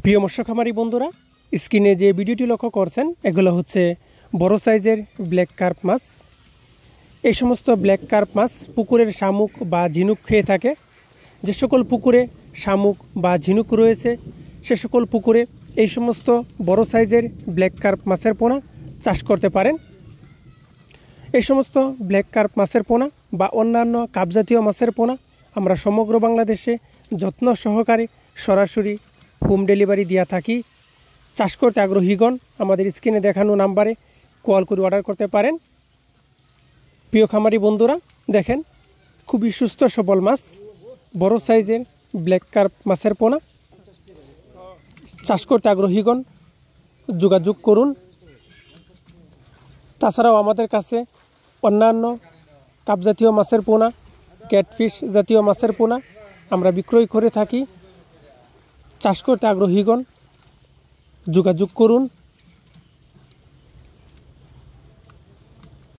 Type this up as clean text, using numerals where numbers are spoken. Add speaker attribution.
Speaker 1: প্রিয় মৎস্য খামারি বন্ধুরা, স্ক্রিনে যে ভিডিওটি লক্ষ্য করছেন এগুলো হচ্ছে বড় সাইজের ব্ল্যাক কার্প মাছ। এই সমস্ত ব্ল্যাক কার্প মাছ পুকুরের শামুক বা ঝিনুক খেয়ে থাকে। যে সকল পুকুরে শামুক বা ঝিনুক রয়েছে সে সকল পুকুরে এই সমস্ত বড় সাইজের ব্ল্যাক কার্প মাছের পোনা চাষ করতে পারেন। এই সমস্ত ব্ল্যাক কার্প মাছের পোনা বা অন্যান্য কাপজাতীয় মাছের পোনা আমরা সমগ্র বাংলাদেশে যত্ন সহকারে সরাসরি হোম ডেলিভারি দিয়া থাকি। চাষ করতে আগ্রহীগণ আমাদের স্ক্রিনে দেখানো নাম্বারে কল করে অর্ডার করতে পারেন। প্রিয় খামারি বন্ধুরা, দেখেন খুবই সুস্থ সবল মাছ, বড় সাইজের ব্ল্যাক কার্প মাছের পোনা। চাষ করতে আগ্রহীগণ যোগাযোগ করুন। তাছাড়াও আমাদের কাছে অন্যান্য কাপজাতীয় মাছের পোনা, ক্যাটফিশ জাতীয় মাছের পোনা আমরা বিক্রয় করে থাকি। চাষ করতে আগ্রহীগণ যোগাযোগ করুন।